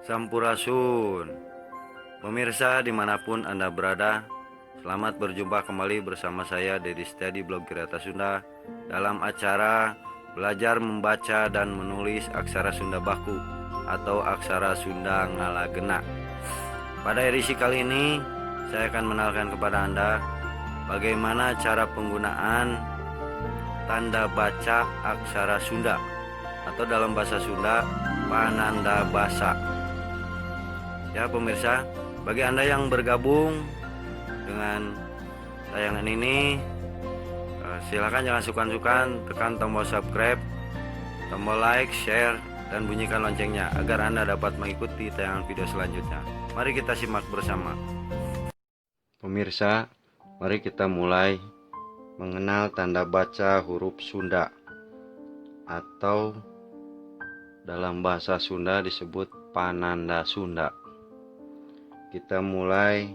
Sampurasun. Pemirsa dimanapun Anda berada, selamat berjumpa kembali bersama saya Dedi Setiadi Blog Kirata Sunda dalam acara belajar membaca dan menulis aksara Sunda Baku atau aksara Sunda Ngalagena. Pada edisi kali ini saya akan mengenalkan kepada Anda bagaimana cara penggunaan tanda baca aksara Sunda atau dalam bahasa Sunda Pananda Basa. Ya pemirsa, bagi Anda yang bergabung dengan tayangan ini, silakan jangan sungkan-sungkan tekan tombol subscribe, tombol like, share, dan bunyikan loncengnya agar Anda dapat mengikuti tayangan video selanjutnya. Mari kita simak bersama. Pemirsa, mari kita mulai mengenal tanda baca huruf Sunda atau dalam bahasa Sunda disebut Pananda Sunda. Kita mulai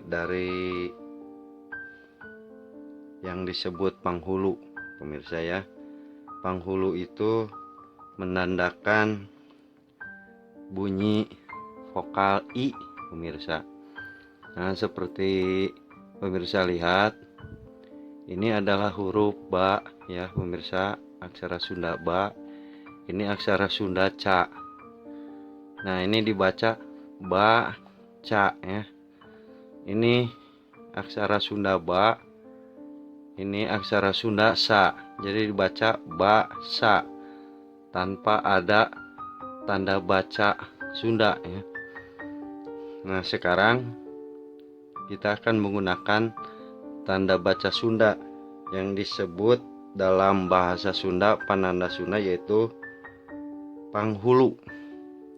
dari yang disebut panghulu, pemirsa ya. Panghulu itu menandakan bunyi vokal I, pemirsa. Nah, seperti pemirsa lihat, ini adalah huruf Ba ya, pemirsa, aksara Sunda Ba. Ini aksara Sunda Ca. Nah, ini dibaca Ba Ca ya. Ini aksara Sunda Ba. Ini aksara Sunda Sa. Jadi dibaca Ba Sa tanpa ada tanda baca Sunda ya. Nah, sekarang kita akan menggunakan tanda baca Sunda yang disebut dalam bahasa Sunda Pananda Sunda, yaitu panghulu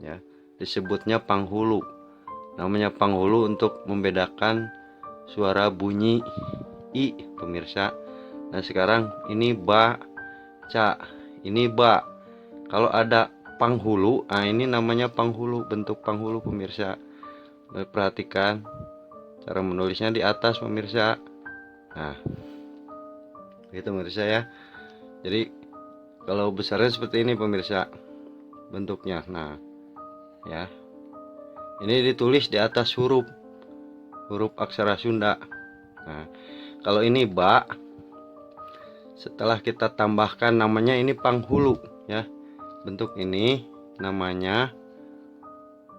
ya. Disebutnya panghulu. Namanya panghulu untuk membedakan suara bunyi I, pemirsa. Nah, sekarang ini Ba Ca, ini Ba. Kalau ada panghulu, nah ini namanya panghulu, bentuk panghulu, pemirsa. Perhatikan cara menulisnya di atas, pemirsa. Nah, gitu pemirsa ya. Jadi kalau besarnya seperti ini, pemirsa, bentuknya. Nah ya, ini ditulis di atas huruf aksara Sunda. Nah, kalau ini Ba, setelah kita tambahkan namanya ini panghulu ya. Bentuk ini namanya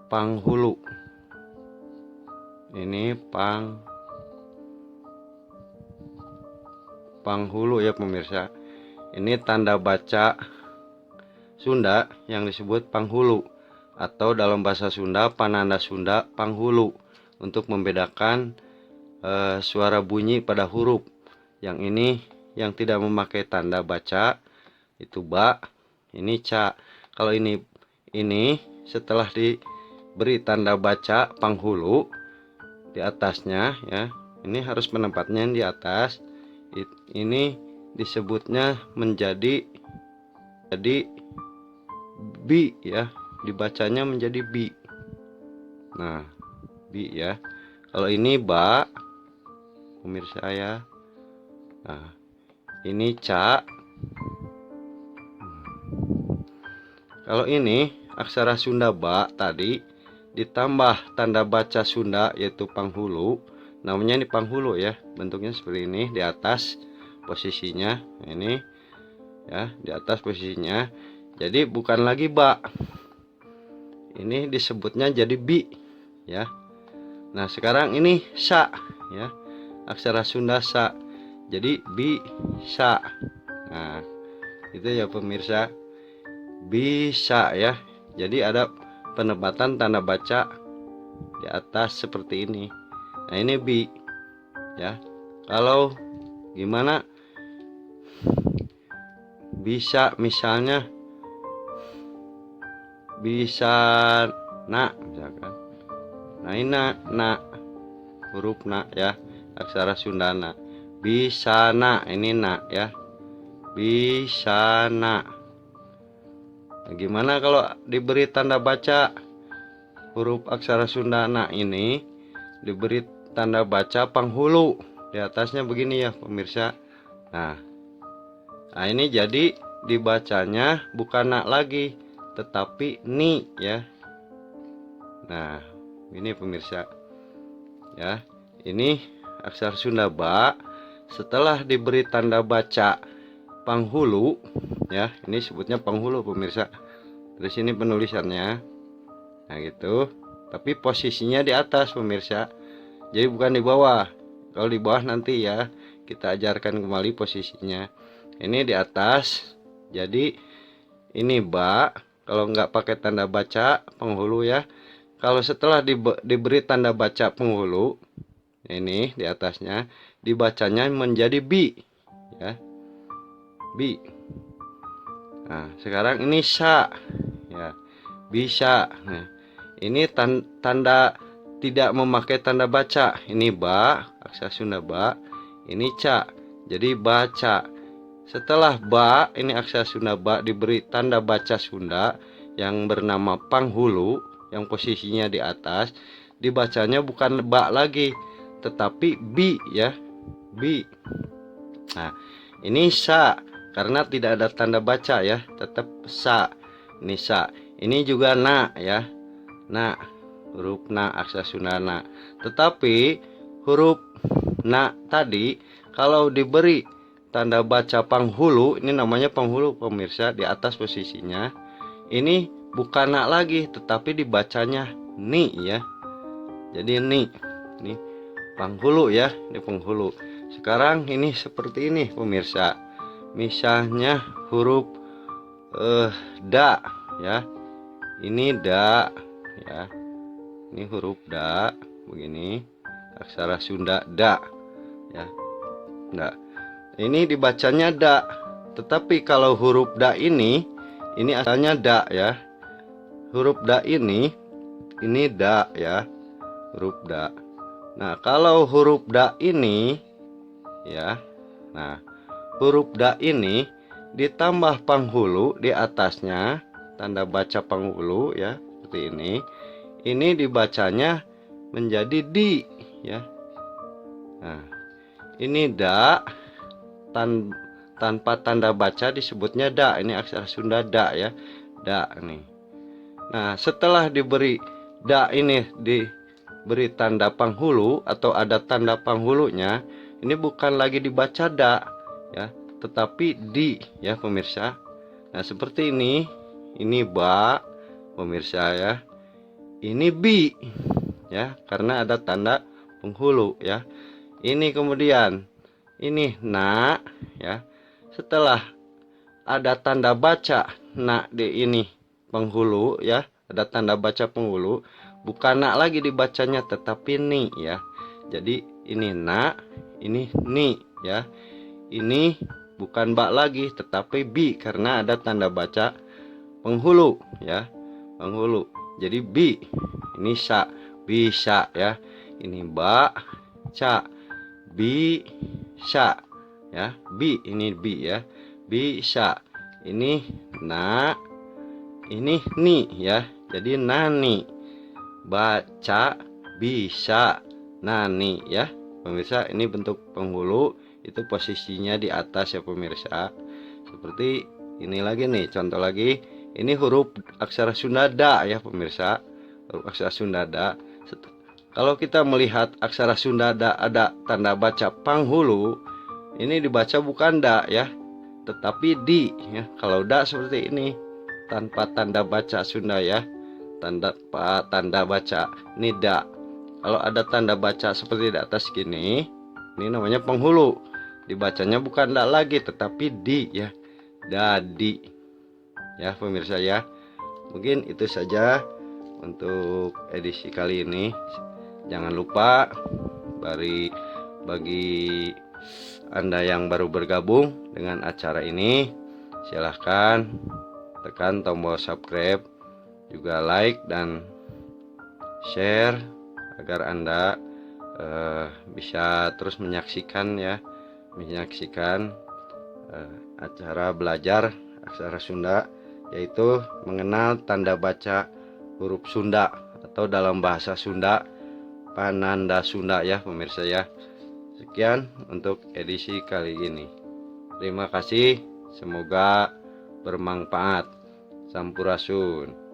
panghulu. Ini panghulu ya pemirsa. Ini tanda baca Sunda yang disebut panghulu, atau dalam bahasa Sunda Pananda Sunda panghulu, untuk membedakan suara bunyi pada huruf. Yang ini yang tidak memakai tanda baca itu Ba, ini Ca. Kalau ini setelah diberi tanda baca panghulu di atasnya ya, ini harus menempatnya di atas. Ini disebutnya menjadi Bi ya, dibacanya menjadi Bi. Nah, Bi ya. Kalau ini Ba, pemirsa ya. Nah, ini Ca. Kalau ini aksara Sunda Ba tadi ditambah tanda baca Sunda yaitu panghulu. Namanya ini panghulu ya. Bentuknya seperti ini, di atas posisinya. Ini ya, di atas posisinya. Jadi bukan lagi Ba. Ini disebutnya jadi Bi ya. Nah, sekarang ini Sa ya. Aksara Sunda Sa. Jadi Bi Sa. Nah, itu ya pemirsa. Bisa ya. Jadi ada penempatan tanda baca di atas seperti ini. Nah, ini Bi ya. Kalau gimana bisa, misalnya bisa na misalkan. Nah, ini na huruf na ya, aksara Sunda na. Bisa na, ini na ya. Bisa na. Nah, gimana kalau diberi tanda baca huruf aksara Sunda na ini, diberi tanda baca panghulu di atasnya begini ya pemirsa. Nah, ini jadi dibacanya bukan na lagi, tetapi ni ya. Nah, ini pemirsa ya. Ini aksara Sunda ba setelah diberi tanda baca penghulu ya. Ini sebutnya penghulu pemirsa. Terus ini penulisannya. Nah, gitu. Tapi posisinya di atas pemirsa. Jadi bukan di bawah. Kalau di bawah nanti ya kita ajarkan kembali posisinya. Ini di atas. Jadi ini ba. Kalau nggak pakai tanda baca penghulu ya. Kalau setelah diberi tanda baca penghulu, ini di atasnya, dibacanya menjadi bi ya. Bi. Nah, sekarang ini sa ya. Bisa. Nah, ini tanda tidak memakai tanda baca. Ini ba, aksara Sunda ba. Ini ca. Jadi baca. Setelah ba, ini aksara Sunda ba diberi tanda baca Sunda yang bernama penghulu, yang posisinya di atas, dibacanya bukan ba lagi, tetapi bi ya. Bi. Nah, ini sa karena tidak ada tanda baca ya, tetap sa. Ini sa. Ini juga na ya. Na, huruf na, aksara Sunda na. Tetapi huruf na tadi kalau diberi tanda baca penghulu, ini namanya penghulu pemirsa, di atas posisinya. Ini bukan na lagi, tetapi dibacanya ni ya. Jadi ni penghulu ya, ini penghulu. Sekarang ini seperti ini pemirsa. Misalnya huruf da ya. Ini da ya. Ini huruf da begini. Aksara Sunda da ya. Da. Ini dibacanya da. Tetapi kalau huruf da ini asalnya da ya. Huruf da ini da ya. Huruf da. Nah, kalau huruf da ini ya. Nah, huruf da ini ditambah penghulu di atasnya, tanda baca penghulu ya, seperti ini. Ini dibacanya menjadi di ya. Nah, ini da tanpa tanda baca disebutnya da. Ini aksara Sunda da ya. Da nih. Nah, setelah diberi da ini diberi tanda penghulu atau ada tanda penghulunya, ini bukan lagi dibaca da ya, tetapi di ya pemirsa. Nah, seperti ini. Ini ba pemirsa ya. Ini bi ya, karena ada tanda penghulu ya. Ini kemudian ini na ya. Setelah ada tanda baca na di ini penghulu ya, ada tanda baca penghulu, bukan na lagi dibacanya tetapi ni ya. Jadi ini na, ini ni ya. Ini bukan ba lagi tetapi bi karena ada tanda baca penghulu ya. Penghulu. Jadi bi. Ini sa, bisa ya. Ini ba, ca, bisa ya. Bi, ini bi ya. Bisa. Ini na, ini ni ya. Jadi nani. Baca, bisa, nani ya. Pemirsa, ini bentuk penghulu, itu posisinya di atas ya pemirsa. Seperti ini lagi nih, contoh lagi. Ini huruf aksara Sunda da ya pemirsa. Huruf aksara Sunda da. Kalau kita melihat aksara Sunda da ada tanda baca penghulu, ini dibaca bukan da ya, tetapi di ya. Kalau da seperti ini tanpa tanda baca Sunda ya. Tanda baca ini da. Kalau ada tanda baca seperti di atas gini, ini namanya penghulu. Dibacanya bukan da lagi tetapi di ya. Dadi. Ya pemirsa ya. Mungkin itu saja untuk edisi kali ini. Jangan lupa bagi Anda yang baru bergabung dengan acara ini, silahkan tekan tombol subscribe, juga like dan share agar Anda bisa terus menyaksikan acara belajar aksara Sunda, yaitu mengenal tanda baca huruf Sunda atau dalam bahasa Sunda Pananda Sunda ya pemirsa ya. Sekian untuk edisi kali ini. Terima kasih, semoga bermanfaat. Sampurasun.